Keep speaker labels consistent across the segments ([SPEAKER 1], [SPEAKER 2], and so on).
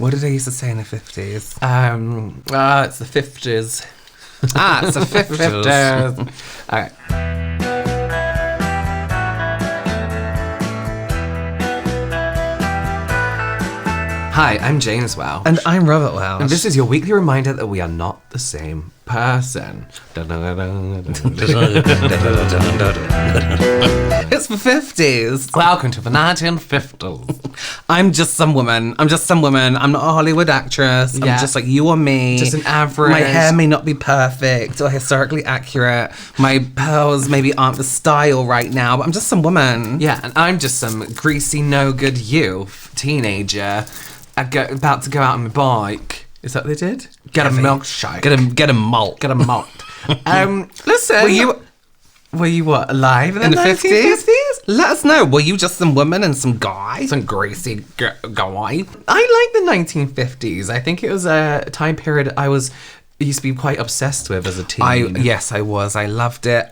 [SPEAKER 1] What did I used to say in the 50s?
[SPEAKER 2] It's the 50s.
[SPEAKER 1] It's the 50s.
[SPEAKER 2] All right. Hi, I'm James Welsh.
[SPEAKER 1] And I'm Robert Welsh.
[SPEAKER 2] And this is your weekly reminder that we are not the same person.
[SPEAKER 1] It's the 50s.
[SPEAKER 2] Welcome to the 1950s.
[SPEAKER 1] I'm just some woman. I'm not a Hollywood actress.
[SPEAKER 2] Yeah.
[SPEAKER 1] I'm just like you or me.
[SPEAKER 2] Just an average.
[SPEAKER 1] My hair may not be perfect or historically accurate. My pearls maybe aren't the style right now, but I'm just some woman.
[SPEAKER 2] Yeah, and I'm just some greasy, no-good youth, teenager, about to go out on my bike. Is that what they did? Get a milkshake.
[SPEAKER 1] Get a malt.
[SPEAKER 2] Get a malt. Listen. Were you what, alive in the
[SPEAKER 1] 50s? Let us know. Were you just some woman and some guy?
[SPEAKER 2] Some greasy guy. I like the 1950s. I think it was a time period I used to be quite obsessed with as a teen.
[SPEAKER 1] Yes, I was. I loved it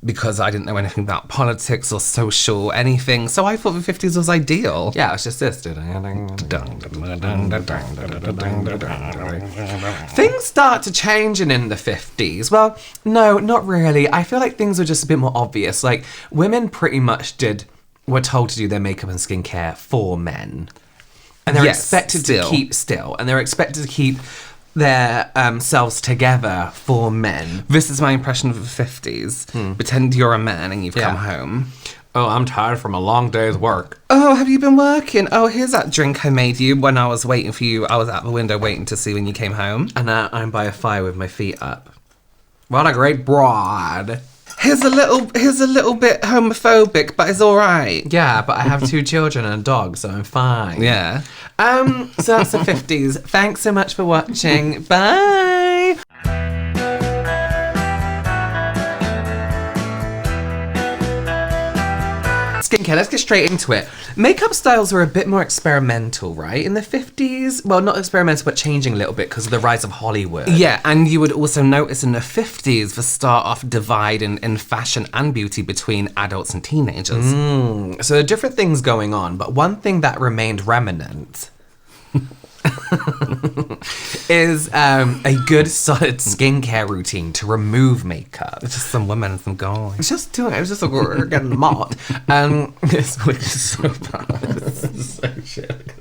[SPEAKER 1] because I didn't know anything about politics or social anything. So I thought the 50s was ideal.
[SPEAKER 2] Yeah, it's just this. Things start to change in the 50s. Well, no, not really. I feel like things were just a bit more obvious. Like, women pretty much were told to do their makeup and skincare for men. And they're expected to keep still. And they're expected to keep their selves together for men.
[SPEAKER 1] This is my impression of the 50s. Pretend you're a man and you've come home.
[SPEAKER 2] Oh, I'm tired from a long day's work.
[SPEAKER 1] Oh, have you been working? Oh, here's that drink I made you when I was waiting for you. I was at the window waiting to see when you came home.
[SPEAKER 2] And I'm by a fire with my feet up. What a great broad.
[SPEAKER 1] Here's a little bit homophobic, but it's all right.
[SPEAKER 2] Yeah, but I have 2 children and a dog, so I'm fine.
[SPEAKER 1] Yeah.
[SPEAKER 2] So that's the 50s. Thanks so much for watching. Bye. Skincare, let's get straight into it. Makeup styles were a bit more experimental, right? In the 50s, well, not experimental, but changing a little bit because of the rise of Hollywood.
[SPEAKER 1] Yeah, and you would also notice in the 50s the start-off divide in fashion and beauty between adults and teenagers.
[SPEAKER 2] So there are different things going on, but one thing that remained remnant is a good solid skincare routine to remove makeup.
[SPEAKER 1] It's just some women and some guys.
[SPEAKER 2] It's just doing it. It was just like we're getting mocked. This week is so bad. This is so shit.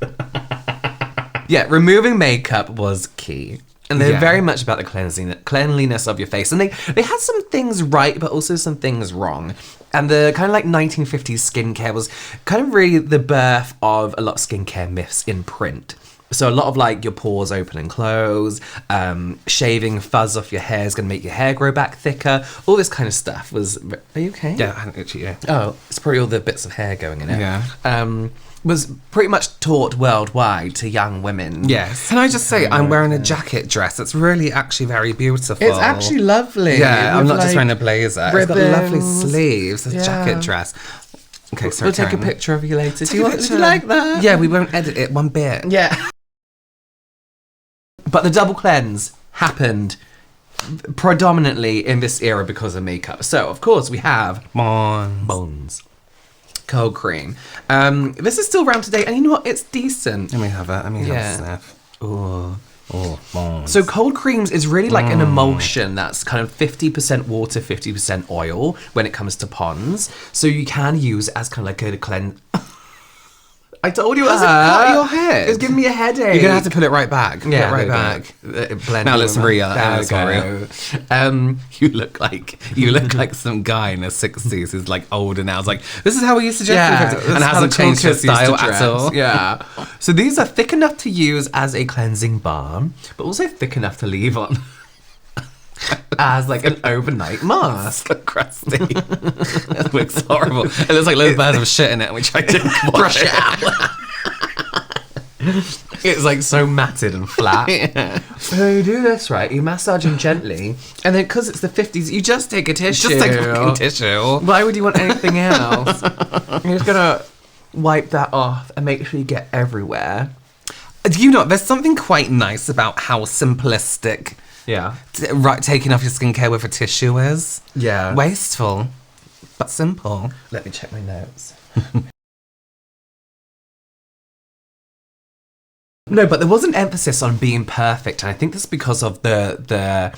[SPEAKER 2] Yeah, removing makeup was key. And they're very much about the cleanliness of your face. And they had some things right, but also some things wrong. And the kind of like 1950s skincare was kind of really the birth of a lot of skincare myths in print. So a lot of like your pores open and close, shaving fuzz off your hair is going to make your hair grow back thicker. All this kind of stuff was... Are you okay?
[SPEAKER 1] Yeah, yeah.
[SPEAKER 2] Oh, it's probably all the bits of hair going in it.
[SPEAKER 1] Yeah.
[SPEAKER 2] Was pretty much taught worldwide to young women.
[SPEAKER 1] Yes. Can I just say, I'm wearing a jacket dress. It's really actually very beautiful.
[SPEAKER 2] It's actually lovely.
[SPEAKER 1] Yeah, I'm not just
[SPEAKER 2] like
[SPEAKER 1] wearing a blazer. It's got lovely sleeves. It's a jacket dress. Okay, sorry.
[SPEAKER 2] We'll take a picture of you later. Do you like that?
[SPEAKER 1] Yeah, we won't edit it one bit.
[SPEAKER 2] Yeah. But the double cleanse happened predominantly in this era because of makeup. So, of course, we have Bonds. Cold cream. This is still around today, and you know what? It's decent.
[SPEAKER 1] Let me have a sniff. Oh, Bonds.
[SPEAKER 2] So cold creams is really like an emulsion that's kind of 50% water, 50% oil when it comes to Ponds. So you can use it as kind of like a cleanse. I told you it was
[SPEAKER 1] cut your head.
[SPEAKER 2] It was giving me a headache.
[SPEAKER 1] You're gonna have to put it right back.
[SPEAKER 2] Yeah,
[SPEAKER 1] put it right back. Now let's You look like some guy in the 60s who's like older now. It's like, this is how we used to dress and hasn't changed his style at all.
[SPEAKER 2] Yeah. So these are thick enough to use as a cleansing balm, but also thick enough to leave on as like an overnight mask.
[SPEAKER 1] So crusty. That looks horrible. It looks like loads of bags of shit in it, which I didn't
[SPEAKER 2] brush it out. It's like so matted and flat.
[SPEAKER 1] Yeah.
[SPEAKER 2] So you do this, right? You massage him gently, and then because it's the 50s, you just take a tissue.
[SPEAKER 1] Just take a fucking tissue.
[SPEAKER 2] Why would you want anything else? You're just gonna wipe that off and make sure you get everywhere.
[SPEAKER 1] Do you know, there's something quite nice about how simplistic taking off your skincare with a tissue is.
[SPEAKER 2] Yeah.
[SPEAKER 1] Wasteful, but simple.
[SPEAKER 2] Let me check my notes. No, but there was an emphasis on being perfect, and I think that's because of the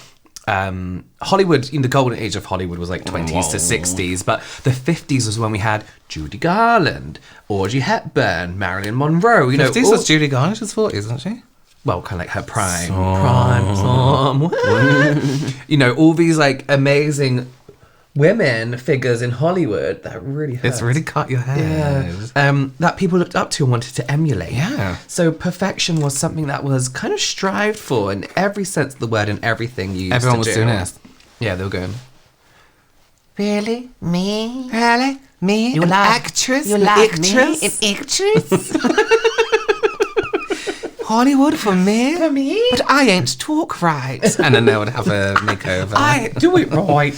[SPEAKER 2] Hollywood, in the golden age of Hollywood was like 20s to 60s, but the 50s was when we had Judy Garland, Audrey Hepburn, Marilyn Monroe.
[SPEAKER 1] 50s was Judy Garland, she's 40s, isn't she?
[SPEAKER 2] Well, kind of like her prime. All these like amazing women figures in Hollywood that really hurt.
[SPEAKER 1] It's really cut your head.
[SPEAKER 2] Yeah. That people looked up to and wanted to emulate.
[SPEAKER 1] Yeah.
[SPEAKER 2] So perfection was something that was kind of strived for in every sense of the word and everything you used
[SPEAKER 1] Everyone
[SPEAKER 2] to
[SPEAKER 1] was
[SPEAKER 2] do.
[SPEAKER 1] doing this.
[SPEAKER 2] Yeah, they were going,
[SPEAKER 3] Really? Me?
[SPEAKER 2] really? Me?
[SPEAKER 3] You
[SPEAKER 2] an
[SPEAKER 3] like-
[SPEAKER 2] actress?
[SPEAKER 3] You
[SPEAKER 2] An
[SPEAKER 3] like
[SPEAKER 2] actress?
[SPEAKER 3] me? An actress?
[SPEAKER 2] Hollywood for me?
[SPEAKER 3] For me?
[SPEAKER 2] But I ain't talk right.
[SPEAKER 1] And then they would have a makeover.
[SPEAKER 2] I do it right.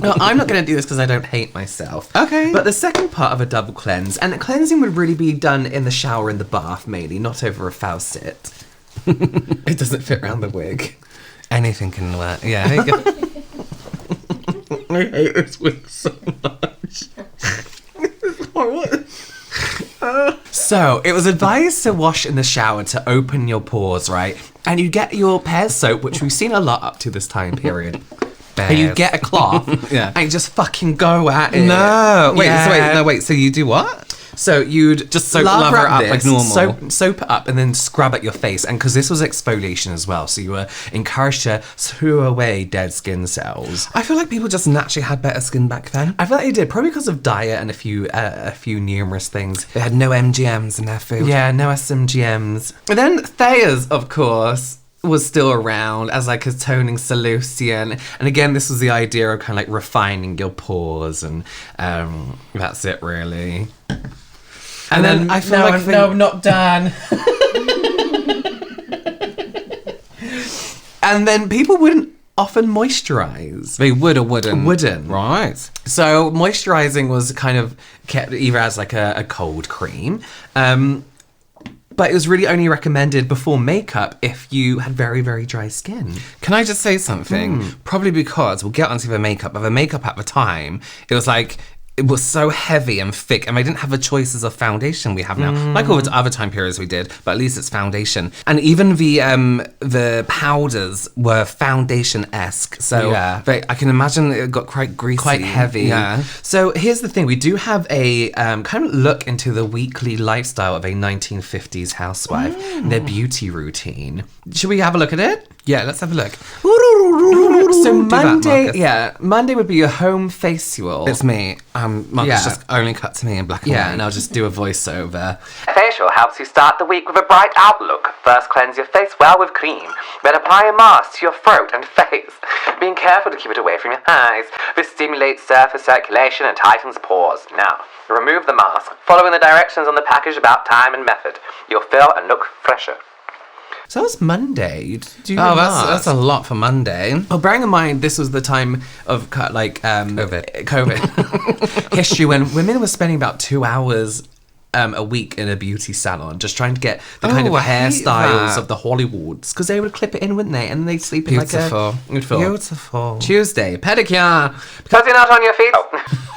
[SPEAKER 2] No, I'm not going to do this because I don't hate myself.
[SPEAKER 1] Okay.
[SPEAKER 2] But the second part of a double cleanse, and the cleansing would really be done in the shower, in the bath mainly, not over a faucet. It doesn't fit around the wig.
[SPEAKER 1] Anything can work. Yeah. There you go.
[SPEAKER 2] I hate this wig so much. So, it was advised to wash in the shower to open your pores, right? And you get your Pears soap, which we've seen a lot up to this time period. And you get a cloth,
[SPEAKER 1] Yeah.
[SPEAKER 2] and you just fucking go at it.
[SPEAKER 1] No.
[SPEAKER 2] Yeah.
[SPEAKER 1] Wait. So you do what?
[SPEAKER 2] So you'd just
[SPEAKER 1] lather it up like normal.
[SPEAKER 2] soap it up, and then scrub at your face. And because this was exfoliation as well, so you were encouraged to throw away dead skin cells.
[SPEAKER 1] I feel like people just naturally had better skin back then.
[SPEAKER 2] I feel like they did, probably because of diet and a few numerous things.
[SPEAKER 1] They had no MGMs in their food.
[SPEAKER 2] Yeah, no SMGMs. And then Thayer's, of course, was still around as like a toning solution. And again, this was the idea of kind of like refining your pores, and that's it really. And then
[SPEAKER 1] I feel like
[SPEAKER 2] I'm not done. And then people wouldn't often moisturize.
[SPEAKER 1] They would or wouldn't.
[SPEAKER 2] Wouldn't.
[SPEAKER 1] Right.
[SPEAKER 2] So moisturizing was kind of kept either as like a cold cream, but it was really only recommended before makeup if you had very, very dry skin.
[SPEAKER 1] Can I just say something? Probably because, we'll get onto the makeup, but the makeup at the time, it was like, it was so heavy and thick, and they didn't have the choices of foundation we have now. Like all the other time periods we did, but at least it's foundation. And even the powders were foundation-esque. So
[SPEAKER 2] Yeah.
[SPEAKER 1] I can imagine it got quite greasy.
[SPEAKER 2] Quite heavy.
[SPEAKER 1] Yeah.
[SPEAKER 2] So here's the thing. We do have a kind of look into the weekly lifestyle of a 1950s housewife, and their beauty routine. Should we have a look at it?
[SPEAKER 1] Yeah, let's have a look.
[SPEAKER 2] So
[SPEAKER 1] Do that,
[SPEAKER 2] Monday,
[SPEAKER 1] Marcus.
[SPEAKER 2] Monday would be your home facial.
[SPEAKER 1] It's me. Marcus
[SPEAKER 2] Yeah.
[SPEAKER 1] just only cut to me in black and
[SPEAKER 2] Yeah,
[SPEAKER 1] white.
[SPEAKER 2] and I'll just do a voiceover.
[SPEAKER 4] Facial helps you start the week with a bright outlook. First, cleanse your face well with cream. Then apply a mask to your throat and face. Being careful to keep it away from your eyes. This stimulates surface circulation and tightens pores. Now, remove the mask, following the directions on the package about time and method. You'll feel and look fresher.
[SPEAKER 2] So that was Monday. You do
[SPEAKER 1] Oh,
[SPEAKER 2] the
[SPEAKER 1] that's
[SPEAKER 2] mask.
[SPEAKER 1] a lot for Monday.
[SPEAKER 2] Well, bearing in mind, this was the time of COVID history when women were spending about 2 hours a week in a beauty salon just trying to get the kind of
[SPEAKER 1] I hate
[SPEAKER 2] hairstyles
[SPEAKER 1] that.
[SPEAKER 2] of the Hollywoods, because they would clip it in, wouldn't they? And they'd sleep in
[SPEAKER 1] Beautiful.
[SPEAKER 2] like a... Beautiful.
[SPEAKER 1] Beautiful.
[SPEAKER 2] Tuesday, pedicure.
[SPEAKER 4] Because you're not on your feet.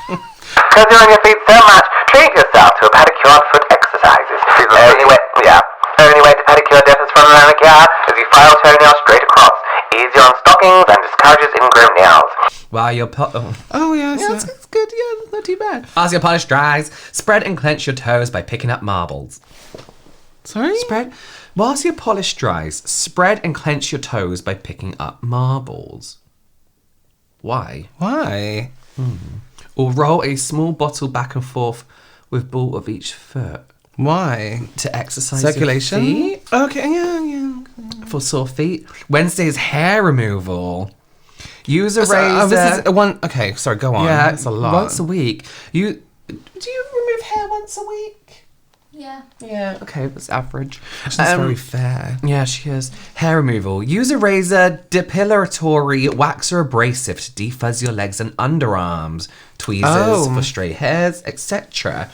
[SPEAKER 4] Because you're on your feet so much, treat yourself to a pedicure and foot exercises. Only way to pedicure differs from a manicure is you file toenails straight across. Easier on stockings and discourages ingrown nails.
[SPEAKER 2] While your
[SPEAKER 1] Oh, yes.
[SPEAKER 2] Yeah, it's good. Yeah, not too bad. As your polish dries, spread and clench your toes by picking up marbles.
[SPEAKER 1] Sorry?
[SPEAKER 2] Whilst your polish dries, spread and clench your toes by picking up marbles. Why?
[SPEAKER 1] Why?
[SPEAKER 2] Or roll a small bottle back and forth with ball of each foot
[SPEAKER 1] Why?
[SPEAKER 2] to exercise your
[SPEAKER 1] Circulation?
[SPEAKER 2] feet.
[SPEAKER 1] Okay, yeah.
[SPEAKER 2] For sore feet. Wednesday is hair removal. Use a
[SPEAKER 1] So,
[SPEAKER 2] razor.
[SPEAKER 1] this is one. Okay, sorry, go on.
[SPEAKER 2] Yeah,
[SPEAKER 1] That's a lot.
[SPEAKER 2] once a week. Do you remove hair once a week?
[SPEAKER 3] Yeah.
[SPEAKER 2] Yeah, okay, that's average.
[SPEAKER 1] She's very fair.
[SPEAKER 2] Yeah, she is. Hair removal. Use a razor, depilatory, wax or abrasive to defuzz your legs and underarms, tweezers for stray hairs, etc.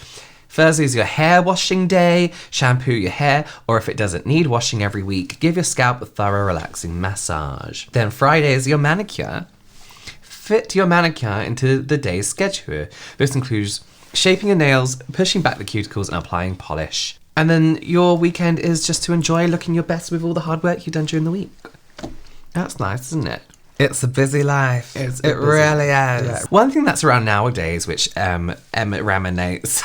[SPEAKER 2] Thursday is your hair washing day. Shampoo your hair, or if it doesn't need washing every week, give your scalp a thorough relaxing massage. Then Friday is your manicure. Fit your manicure into the day's schedule. This includes shaping your nails, pushing back the cuticles, and applying polish. And then your weekend is just to enjoy looking your best with all the hard work you've done during the week. That's nice, isn't it?
[SPEAKER 1] It's a busy life.
[SPEAKER 2] It
[SPEAKER 1] really is.
[SPEAKER 2] Yeah. One thing that's around nowadays, which Emmett reminisces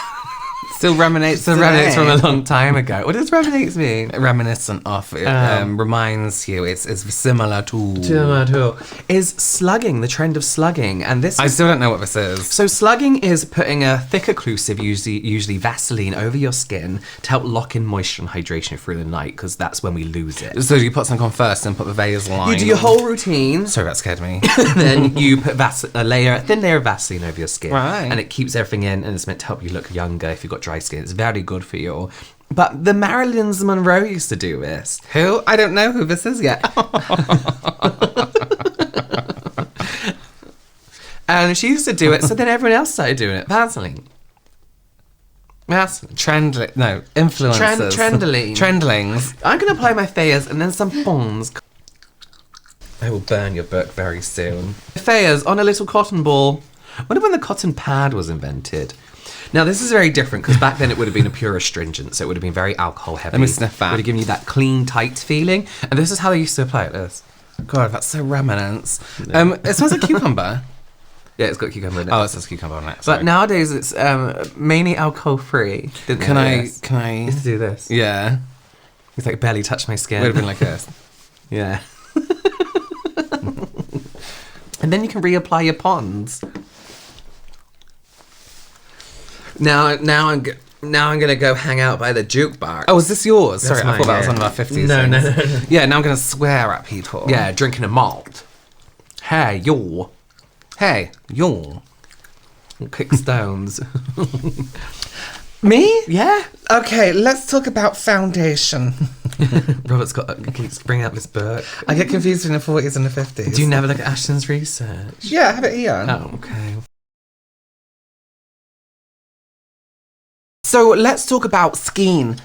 [SPEAKER 1] Still reminiscence
[SPEAKER 2] from a long time ago. What does reminisce mean?
[SPEAKER 1] Reminiscent of. It reminds you. It's similar to.
[SPEAKER 2] Is slugging, the trend of slugging. And this
[SPEAKER 1] I still don't know what this is.
[SPEAKER 2] So slugging is putting a thick occlusive, usually Vaseline, over your skin to help lock in moisture and hydration through the night, because that's when we lose it.
[SPEAKER 1] So you put something on first and put the Vaseline.
[SPEAKER 2] You do your whole routine.
[SPEAKER 1] Sorry, that scared me.
[SPEAKER 2] Then you put a thin layer of Vaseline over your skin.
[SPEAKER 1] Right.
[SPEAKER 2] And it keeps everything in, and it's meant to help you look younger if you've got dry skin. It's very good for you. But the Marilyn Monroe used to do this.
[SPEAKER 1] Who? I don't know who this is yet.
[SPEAKER 2] And she used to do it, so then everyone else started doing it. Vaseline.
[SPEAKER 1] Influencers. Trendlings.
[SPEAKER 2] I'm going to apply my Thayers and then some Pond's. I will burn your book very soon. Thayers on a little cotton ball. I wonder when the cotton pad was invented. Now, this is very different, because back then it would have been a pure astringent, so it would have been very alcohol heavy.
[SPEAKER 1] Let me sniff that.
[SPEAKER 2] It would have given you that clean, tight feeling. And this is how they used to apply it, this.
[SPEAKER 1] God, that's so remnants. It smells like cucumber.
[SPEAKER 2] Yeah, it's got cucumber in it.
[SPEAKER 1] Oh, it says cucumber on it.
[SPEAKER 2] But
[SPEAKER 1] Sorry.
[SPEAKER 2] nowadays it's mainly alcohol free.
[SPEAKER 1] Can I?
[SPEAKER 2] Used to do this.
[SPEAKER 1] Yeah.
[SPEAKER 2] It's like barely touch my skin.
[SPEAKER 1] Would have been like this.
[SPEAKER 2] Yeah. And then you can reapply your Ponds. Now I'm gonna go hang out by the jukebox.
[SPEAKER 1] Oh, is this yours?
[SPEAKER 2] That's
[SPEAKER 1] Sorry, I
[SPEAKER 2] mine,
[SPEAKER 1] thought that was
[SPEAKER 2] yeah.
[SPEAKER 1] one of our 50s
[SPEAKER 2] No,
[SPEAKER 1] things.
[SPEAKER 2] no.
[SPEAKER 1] Yeah, now I'm going to swear at people.
[SPEAKER 2] Yeah, drinking a malt. Hey, yo.
[SPEAKER 1] Hey, you're...
[SPEAKER 2] Kick stones.
[SPEAKER 1] Me?
[SPEAKER 2] Yeah.
[SPEAKER 1] Okay, let's talk about foundation.
[SPEAKER 2] Robert's keeps bringing up this book.
[SPEAKER 1] I get confused between the 40s and the 50s.
[SPEAKER 2] Do you never look at Ashton's research?
[SPEAKER 1] Yeah, I have it here.
[SPEAKER 2] Oh, okay.
[SPEAKER 1] So let's talk about skin.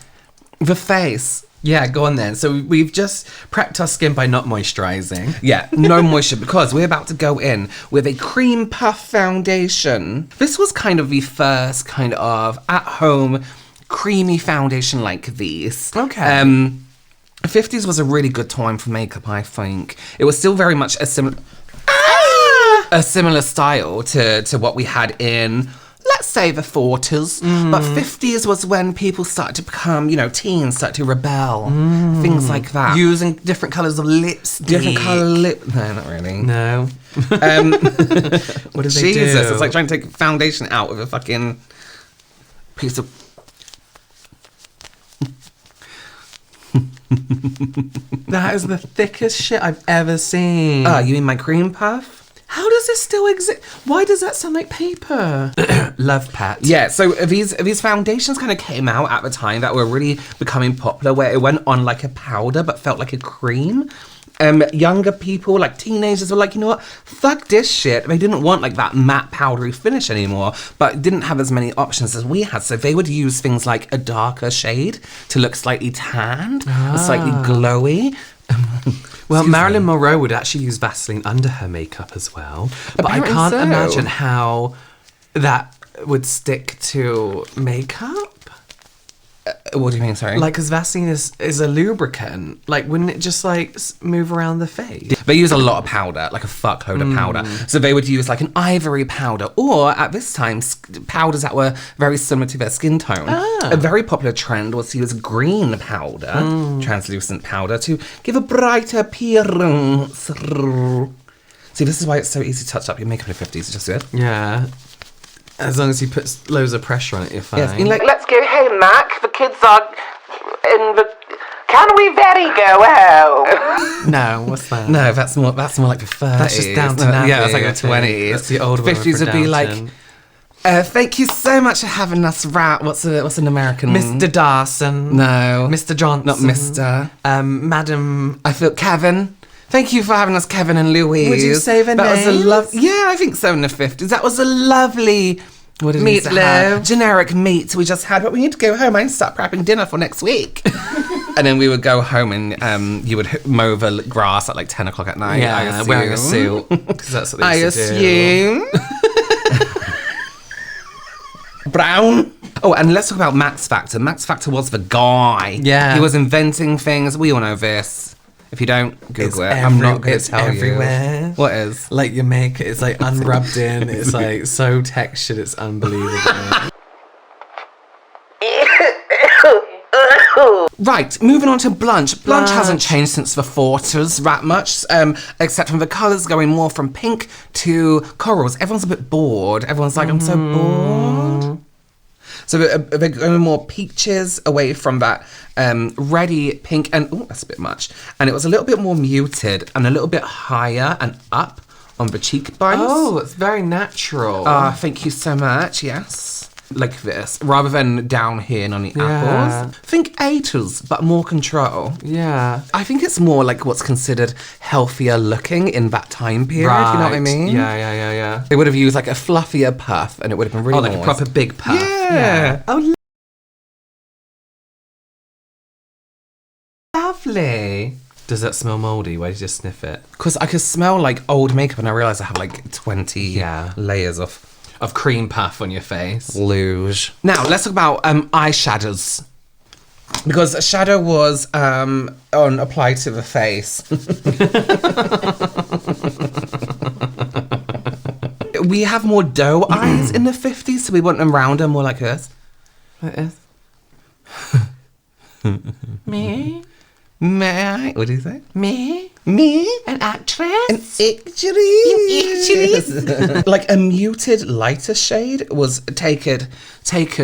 [SPEAKER 1] The face.
[SPEAKER 2] Yeah, go on then. So we've just prepped our skin by not moisturising.
[SPEAKER 1] Yeah, no moisture, because we're about to go in with a cream puff foundation. This was kind of the first kind of at-home creamy foundation like this.
[SPEAKER 2] Okay.
[SPEAKER 1] 50s was a really good time for makeup, I think. It was still very much a similar style to what we had in, let's say, the 40s. But 50s was when people started to become, teens, started to rebel. Things like that.
[SPEAKER 2] Using different colours of lipstick.
[SPEAKER 1] Different colour lip... No, not really.
[SPEAKER 2] No. What did they do?
[SPEAKER 1] Jesus, it's like trying to take foundation out with a fucking piece of...
[SPEAKER 2] That is the thickest shit I've ever seen.
[SPEAKER 1] You mean my cream puff?
[SPEAKER 2] How does this still exist? Why does that sound like paper? Love Pat.
[SPEAKER 1] Yeah, so these foundations kind of came out at the time that were really becoming popular, where it went on like a powder but felt like a cream. Younger people, like teenagers, were like, you know what? Fuck this shit. They didn't want like that matte powdery finish anymore, but didn't have as many options as we had. So they would use things like a darker shade to look slightly tanned, slightly glowy.
[SPEAKER 2] Well, Marilyn Monroe would actually use Vaseline under her makeup as well. But I
[SPEAKER 1] Apparently
[SPEAKER 2] can't
[SPEAKER 1] so.
[SPEAKER 2] imagine how that would stick to makeup.
[SPEAKER 1] What do you mean, sorry?
[SPEAKER 2] Like, because Vaseline is a lubricant. Like, wouldn't it just, like, move around the face?
[SPEAKER 1] They use a lot of powder, like a fuckload of powder. So they would use like an ivory powder, or at this time, powders that were very similar to their skin tone. A very popular trend was to use green powder, translucent powder, to give a brighter appearance. See, this is why it's so easy to touch up your makeup in the 50s. It's just good.
[SPEAKER 2] Yeah. As long as you put loads of pressure on it, you're fine.
[SPEAKER 1] Yes, in like,
[SPEAKER 4] Let's go home, Mac. The kids are in the... Can we very go home?
[SPEAKER 2] No, what's that?
[SPEAKER 1] no, that's more like the 30s.
[SPEAKER 2] That's just Downton Abbey.
[SPEAKER 1] Yeah, it's like
[SPEAKER 2] I
[SPEAKER 1] the
[SPEAKER 2] think.
[SPEAKER 1] 20s.
[SPEAKER 2] That's the old woman
[SPEAKER 1] 50s
[SPEAKER 2] for
[SPEAKER 1] would be like,
[SPEAKER 2] Downton.
[SPEAKER 1] thank you so much for having us round. What's an American?
[SPEAKER 2] Mr. Dawson.
[SPEAKER 1] No.
[SPEAKER 2] Mr. Johnson.
[SPEAKER 1] Not Mr.
[SPEAKER 2] Madam...
[SPEAKER 1] I feel Kevin. Thank you for having us, Kevin and Louise.
[SPEAKER 2] Would you say their
[SPEAKER 1] That was a
[SPEAKER 2] names?
[SPEAKER 1] Yeah, I think so in the 50s. That was a lovely... What did we used to
[SPEAKER 2] Meatloaf.
[SPEAKER 1] have? Generic meat we just had, but we need to go home. I need to start prepping dinner for next week. And then we would go home and you would mow the grass at like 10 o'clock at night. I assume.
[SPEAKER 2] wearing a suit. Because that's what they
[SPEAKER 1] I
[SPEAKER 2] used to do.
[SPEAKER 1] assume. Brown. Oh, and let's talk about Max Factor. Max Factor was the guy.
[SPEAKER 2] Yeah.
[SPEAKER 1] He was inventing things. We all know this. If you don't, Google it.
[SPEAKER 2] It's
[SPEAKER 1] I'm not going to
[SPEAKER 2] it's
[SPEAKER 1] tell
[SPEAKER 2] everywhere.
[SPEAKER 1] you. What is?
[SPEAKER 2] Like your makeup, it's like unrubbed in. It's like so textured. It's unbelievable.
[SPEAKER 1] Right, moving on to Blanche. Blanche hasn't changed since the 40s that much, except from the colours going more from pink to corals. Everyone's a bit bored. Everyone's like, I'm so bored. So they're going more peaches away from that reddy pink, and oh, that's a bit much. And it was a little bit more muted and a little bit higher and up on the cheekbones.
[SPEAKER 2] Oh, it's very natural.
[SPEAKER 1] Thank you so much. Yes. Like this, rather than down here on the apples. Think 80s, but more control.
[SPEAKER 2] Yeah.
[SPEAKER 1] I think it's more like what's considered healthier looking in that time period.
[SPEAKER 2] Right.
[SPEAKER 1] You know what I mean?
[SPEAKER 2] Yeah.
[SPEAKER 1] They would have used like a fluffier puff, and it would have been really
[SPEAKER 2] Like a
[SPEAKER 1] moist.
[SPEAKER 2] proper big puff.
[SPEAKER 1] Yeah.
[SPEAKER 2] Oh, lovely. Does that smell mouldy? Why did you just sniff it?
[SPEAKER 1] Because I could smell like old makeup, and I realised I have like 20 layers of
[SPEAKER 2] cream puff on your face.
[SPEAKER 1] luge. Now, let's talk about eyeshadows. Because a shadow was applied to the face. We have more doe eyes in the 50s, so we want them rounder, more like this.
[SPEAKER 2] Like this?
[SPEAKER 3] Me?
[SPEAKER 1] May I? What do you say?
[SPEAKER 3] Me?
[SPEAKER 1] Me?
[SPEAKER 3] An actress?
[SPEAKER 1] An actress. Like a muted lighter shade was taken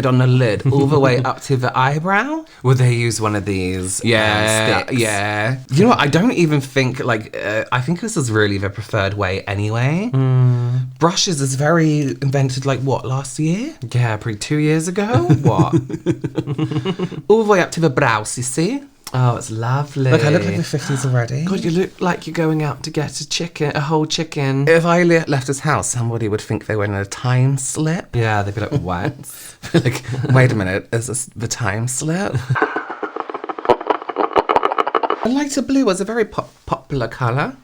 [SPEAKER 1] on the lid all the way up to the eyebrow.
[SPEAKER 2] Would they use one of these? Sticks?
[SPEAKER 1] Yeah. You know what? I don't even think I think this is really the preferred way anyway. Brushes is very invented like what, last year?
[SPEAKER 2] Yeah, probably 2 years ago. What?
[SPEAKER 1] All the way up to the brows, you see?
[SPEAKER 2] Oh, it's lovely.
[SPEAKER 1] Look, I look like the 50s already.
[SPEAKER 2] God, you look like you're going out to get a whole chicken.
[SPEAKER 1] If I left his house, somebody would think they were in a time slip.
[SPEAKER 2] Yeah, they'd be like, what?
[SPEAKER 1] Like, wait a minute, is this the time slip? A lighter blue was a very popular colour.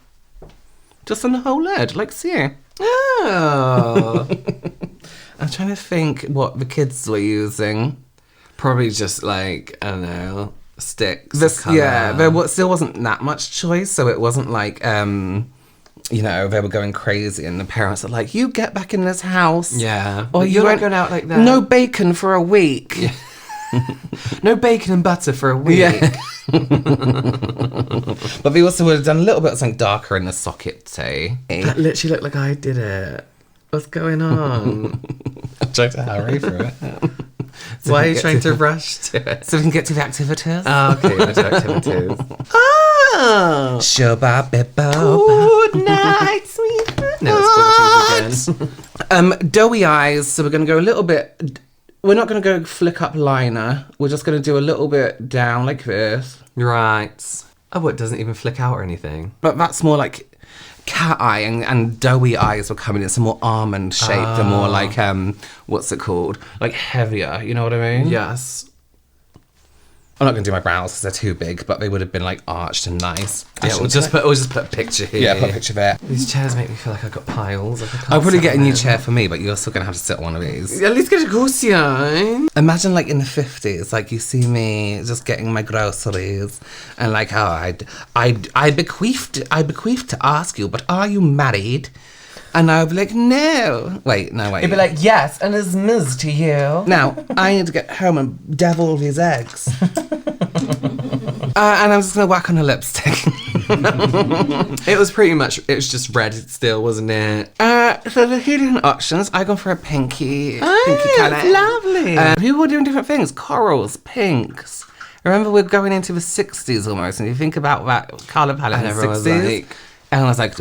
[SPEAKER 1] Just on the whole lid, like, see?
[SPEAKER 2] Oh.
[SPEAKER 1] I'm trying to think what the kids were using.
[SPEAKER 2] Probably just like, I don't know, sticks.
[SPEAKER 1] There still wasn't that much choice, so it wasn't like, you know, they were going crazy and the parents are like, you get back in this house.
[SPEAKER 2] Yeah.
[SPEAKER 1] Or
[SPEAKER 2] But
[SPEAKER 1] you
[SPEAKER 2] you're not
[SPEAKER 1] won't
[SPEAKER 2] going out like that.
[SPEAKER 1] No bacon for a week.
[SPEAKER 2] Yeah. No bacon and butter for a week.
[SPEAKER 1] Yeah. But they also would have done a little bit of something darker in the socket too.
[SPEAKER 2] That literally looked like I did it. What's going on?
[SPEAKER 1] I'm trying to hurry through it.
[SPEAKER 2] Why are you trying to rush to it?
[SPEAKER 1] So we can get to the activities.
[SPEAKER 2] Oh, okay, let's do activities.
[SPEAKER 1] Oh! Shabba
[SPEAKER 2] Good night, sweet. No, it's 40s again.
[SPEAKER 1] Doughy eyes, so we're going to go a little bit... We're not going to go flick up liner. We're just going to do a little bit down like this.
[SPEAKER 2] Right. Oh, it doesn't even flick out or anything.
[SPEAKER 1] But that's more like cat eye, and doughy eyes were coming in some more almond shaped and more like, what's it called? Like heavier, you know what I mean?
[SPEAKER 2] Yes.
[SPEAKER 1] I'm not going to do my brows because they're too big, but they would have been like arched and nice.
[SPEAKER 2] Yeah, we'll just put a picture here.
[SPEAKER 1] Yeah, put a picture there.
[SPEAKER 2] These chairs make me feel like I've got piles. Like
[SPEAKER 1] I'll probably get a new chair for me, but you're still going to have to sit on one of these.
[SPEAKER 2] At least get a cushion.
[SPEAKER 1] Imagine like in the 50s, like you see me just getting my groceries and like, oh, I bequeathed to ask you, but are you married? And I'll be like, no. Wait.
[SPEAKER 3] You'd be like, yes, and it's Ms. to you.
[SPEAKER 1] Now, I need to get home and devil these eggs. And I'm just going to whack on a lipstick.
[SPEAKER 2] It was just red still, wasn't it?
[SPEAKER 1] So the two different options, I go for a pinky colour.
[SPEAKER 2] it's lovely.
[SPEAKER 1] People were doing different things. Corals, pinks. Remember, we're going into the 60s almost, and you think about that colour palette in the 60s. And I was like,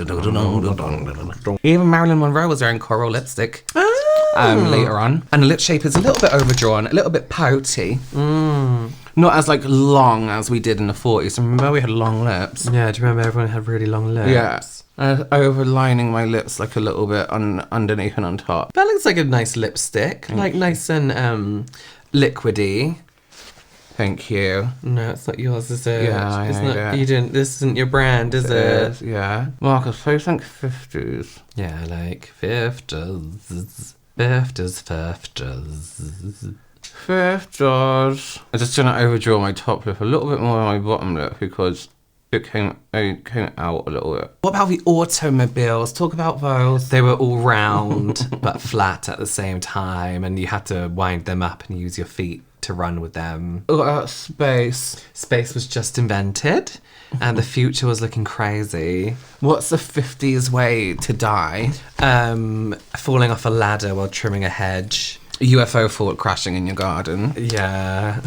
[SPEAKER 1] even Marilyn Monroe was wearing coral lipstick later on. And the lip shape is a little bit overdrawn, a little bit pouty. Not as like long as we did in the 40s. Remember, we had long lips.
[SPEAKER 2] Yeah, do you remember everyone had really long lips?
[SPEAKER 1] Yeah. Overlining my lips like a little bit underneath and on top.
[SPEAKER 2] That looks like a nice lipstick. Like nice and liquidy.
[SPEAKER 1] Thank you.
[SPEAKER 2] No, it's not yours, is it?
[SPEAKER 1] Yeah,
[SPEAKER 2] it's
[SPEAKER 1] I
[SPEAKER 2] not.
[SPEAKER 1] know.
[SPEAKER 2] You didn't. This isn't your brand, is it?
[SPEAKER 1] Yeah. Marcus, I think 50s.
[SPEAKER 2] Yeah, like 50s. 50s. 50s.
[SPEAKER 1] I'm just gonna overdraw my top lip a little bit more on my bottom lip because it came out a little bit. What about the automobiles? Talk about those.
[SPEAKER 2] They were all round but flat at the same time, and you had to wind them up and use your feet to run with them.
[SPEAKER 1] What about space?
[SPEAKER 2] Space was just invented, and the future was looking crazy.
[SPEAKER 1] What's the 50s way to die?
[SPEAKER 2] Falling off a ladder while trimming a hedge.
[SPEAKER 1] UFO thought crashing in your garden.
[SPEAKER 2] Yeah.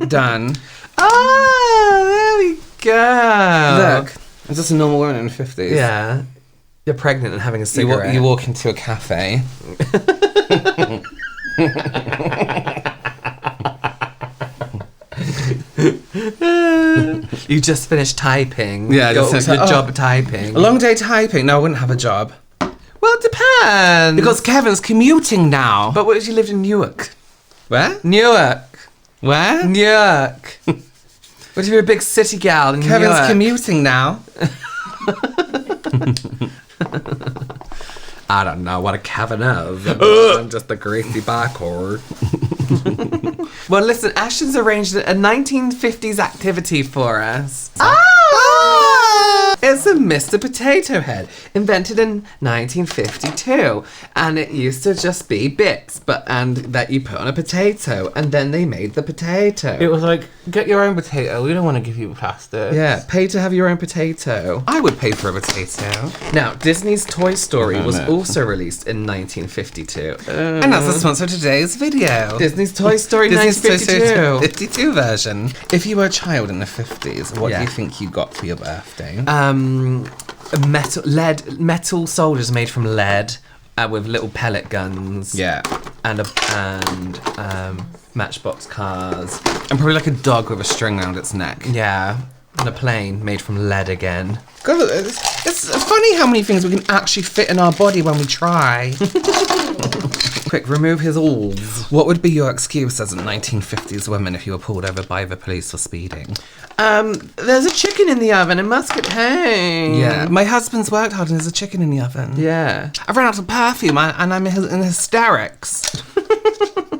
[SPEAKER 1] Done.
[SPEAKER 2] There we go.
[SPEAKER 1] Look, it's just a normal woman in the 50s.
[SPEAKER 2] Yeah. You're pregnant and having a
[SPEAKER 1] You
[SPEAKER 2] cigarette.
[SPEAKER 1] walk into a cafe.
[SPEAKER 2] You just finished typing.
[SPEAKER 1] Yeah,
[SPEAKER 2] Your
[SPEAKER 1] just finished-
[SPEAKER 2] job typing.
[SPEAKER 1] A long day typing. No, I wouldn't have a job.
[SPEAKER 2] Well, it depends.
[SPEAKER 1] Because Kevin's commuting now.
[SPEAKER 2] But what if you lived in Newark?
[SPEAKER 1] Where?
[SPEAKER 2] Newark.
[SPEAKER 1] Where?
[SPEAKER 2] Newark. What if you're a big city gal in
[SPEAKER 1] Kevin's
[SPEAKER 2] Newark?
[SPEAKER 1] commuting now.
[SPEAKER 2] I don't know what a Kevin is. I'm just a greasy backward. Well, listen, Ashton's arranged a 1950s activity for us. It's a Mr. Potato Head, invented in 1952, and it used to just be bits, and that you put on a potato, and then they made the potato.
[SPEAKER 1] It was like, get your own potato. We don't want to give you plastic.
[SPEAKER 2] Yeah, pay to have your own potato.
[SPEAKER 1] I would pay for a potato.
[SPEAKER 2] Now, Disney's Toy Story was
[SPEAKER 1] no.
[SPEAKER 2] also released in 1952.
[SPEAKER 1] And that's the sponsor of today's video.
[SPEAKER 2] Disney's Toy Story
[SPEAKER 1] Disney's
[SPEAKER 2] 1952.
[SPEAKER 1] 52 version. If you were a child in the 50s, what
[SPEAKER 2] Yeah.
[SPEAKER 1] do you think you got for your birthday?
[SPEAKER 2] Metal soldiers made from lead with little pellet guns.
[SPEAKER 1] Yeah.
[SPEAKER 2] And matchbox cars.
[SPEAKER 1] And probably like a dog with a string around its neck.
[SPEAKER 2] Yeah. And a plane made from lead again.
[SPEAKER 1] God, it's funny how many things we can actually fit in our body when we try.
[SPEAKER 2] Quick, remove his alls.
[SPEAKER 1] What would be your excuse as a 1950s woman if you were pulled over by the police for speeding?
[SPEAKER 2] There's a chicken in the oven in Muscat Hay.
[SPEAKER 1] Yeah. My husband's worked hard and there's a chicken in the oven.
[SPEAKER 2] Yeah.
[SPEAKER 1] I ran out of perfume and I'm in hysterics.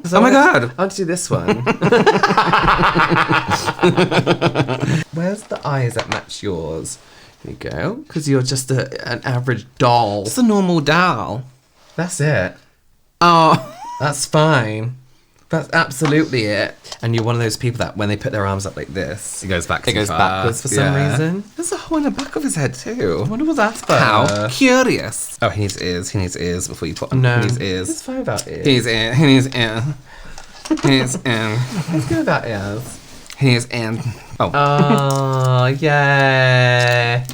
[SPEAKER 2] So
[SPEAKER 1] Oh my God.
[SPEAKER 2] I'll do this one. Where's the eyes that match yours? Here you go. Because you're just an average doll.
[SPEAKER 1] It's a normal doll.
[SPEAKER 2] That's it.
[SPEAKER 1] Oh.
[SPEAKER 2] That's fine. That's absolutely it. And you're one of those people that when they put their arms up like this,
[SPEAKER 1] It goes back.
[SPEAKER 2] it goes backwards for some reason.
[SPEAKER 1] There's a hole in the back of his head too.
[SPEAKER 2] I wonder what that's for.
[SPEAKER 1] How curious. Oh, he needs ears. He needs ears before you put on.
[SPEAKER 2] No.
[SPEAKER 1] He needs
[SPEAKER 2] It's
[SPEAKER 1] ears.
[SPEAKER 2] fine about ears.
[SPEAKER 1] He needs ear. He needs ear. He needs ear.
[SPEAKER 2] Let's go about ears.
[SPEAKER 1] He needs ear. Oh.
[SPEAKER 2] Oh, yeah.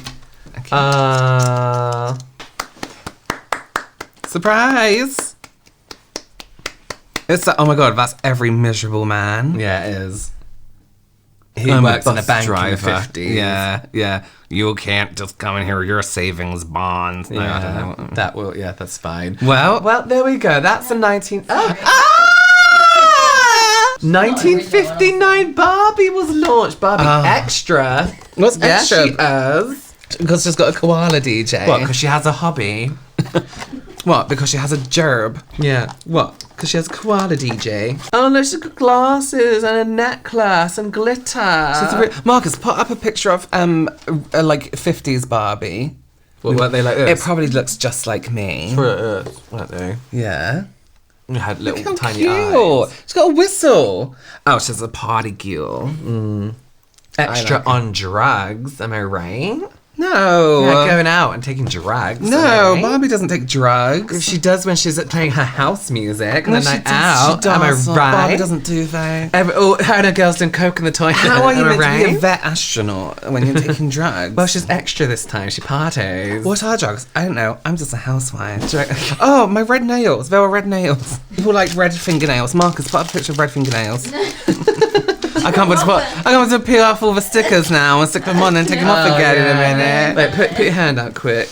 [SPEAKER 1] Surprise! It's like, oh my God, that's every miserable man.
[SPEAKER 2] Yeah, it is. He
[SPEAKER 1] I'm
[SPEAKER 2] works in a
[SPEAKER 1] bus
[SPEAKER 2] bank
[SPEAKER 1] driver.
[SPEAKER 2] in the 50s.
[SPEAKER 1] Yeah, yeah. You can't just come in here with your savings bonds. No, I don't know.
[SPEAKER 2] That will, yeah, that's fine.
[SPEAKER 1] Well,
[SPEAKER 2] there we go. That's a 1959 Barbie was launched. Barbie Extra.
[SPEAKER 1] what's
[SPEAKER 2] Yeah,
[SPEAKER 1] extra?
[SPEAKER 2] she is.
[SPEAKER 1] Because she's got a koala DJ.
[SPEAKER 2] What, because she has a hobby?
[SPEAKER 1] What? Because she has a gerb.
[SPEAKER 2] Yeah.
[SPEAKER 1] What?
[SPEAKER 2] Because she has a koala DJ. Oh, no, she's got glasses and a necklace and glitter.
[SPEAKER 1] Marcus, put up a picture of like 50s Barbie.
[SPEAKER 2] What, were they like
[SPEAKER 1] It
[SPEAKER 2] this?
[SPEAKER 1] probably looks just like me.
[SPEAKER 2] Weren't they?
[SPEAKER 1] Yeah.
[SPEAKER 2] It had little
[SPEAKER 1] How
[SPEAKER 2] tiny
[SPEAKER 1] cute.
[SPEAKER 2] eyes.
[SPEAKER 1] She's got a whistle. Oh, she's a party girl.
[SPEAKER 2] Extra
[SPEAKER 1] like it.
[SPEAKER 2] on drugs, am I right?
[SPEAKER 1] No.
[SPEAKER 2] Yeah, going out and taking drugs. am I
[SPEAKER 1] No,
[SPEAKER 2] right?
[SPEAKER 1] Barbie doesn't take drugs.
[SPEAKER 2] She does when she's playing her house music on
[SPEAKER 1] No,
[SPEAKER 2] the
[SPEAKER 1] she
[SPEAKER 2] night
[SPEAKER 1] does,
[SPEAKER 2] out.
[SPEAKER 1] She does.
[SPEAKER 2] Am I right?
[SPEAKER 1] Barbie doesn't do that.
[SPEAKER 2] Her and her girls doing coke in the toilet.
[SPEAKER 1] How are you
[SPEAKER 2] am I
[SPEAKER 1] meant to be a
[SPEAKER 2] right?
[SPEAKER 1] vet astronaut when you're taking drugs?
[SPEAKER 2] Well, she's extra this time. She parties.
[SPEAKER 1] What are drugs? I don't know. I'm just a housewife. Oh, my red nails. There were red nails. People like red fingernails. Marcus, put up a picture of red fingernails. I can't wait to peel off all the stickers now and stick them on and take them off again in a minute.
[SPEAKER 2] Wait, put your hand out quick.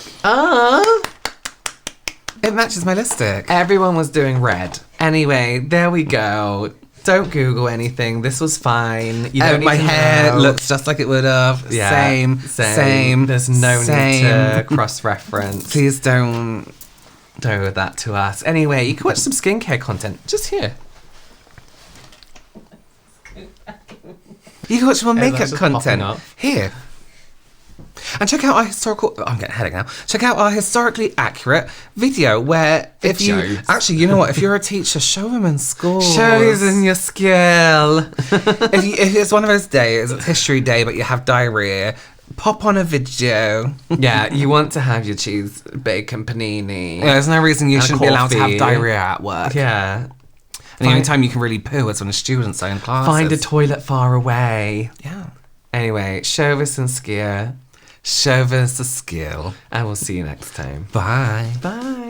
[SPEAKER 1] It matches my lipstick.
[SPEAKER 2] Everyone was doing red. Anyway, there we go. Don't Google anything. This was fine. You don't
[SPEAKER 1] My
[SPEAKER 2] need to
[SPEAKER 1] hair
[SPEAKER 2] know.
[SPEAKER 1] looks just like it would have.
[SPEAKER 2] Yeah,
[SPEAKER 1] Same.
[SPEAKER 2] There's no need to
[SPEAKER 1] same.
[SPEAKER 2] cross-reference.
[SPEAKER 1] Please don't.
[SPEAKER 2] Don't owe that to us. Anyway, you can watch some skincare content just here.
[SPEAKER 1] You can watch more
[SPEAKER 2] that's
[SPEAKER 1] makeup
[SPEAKER 2] just popping
[SPEAKER 1] content
[SPEAKER 2] up.
[SPEAKER 1] here. And check out our historical... I'm getting a headache now. Check out our historically accurate video where if you...
[SPEAKER 2] Videos.
[SPEAKER 1] Actually, you know what? If you're a teacher, show them in school.
[SPEAKER 2] Shows your skill.
[SPEAKER 1] If it's one of those days, it's History Day, but you have diarrhea, pop on a video.
[SPEAKER 2] Yeah, you want to have your cheese, bacon, panini.
[SPEAKER 1] Yeah, there's no reason you
[SPEAKER 2] And a
[SPEAKER 1] shouldn't be allowed to have
[SPEAKER 2] coffee.
[SPEAKER 1] diarrhea at work.
[SPEAKER 2] Yeah.
[SPEAKER 1] And the only time you can really poo is when a student's in classes.
[SPEAKER 2] Find a toilet far away.
[SPEAKER 1] Yeah.
[SPEAKER 2] Anyway, show us and skier.
[SPEAKER 1] Show us a skill.
[SPEAKER 2] And we'll see you next time.
[SPEAKER 1] Bye.
[SPEAKER 2] Bye.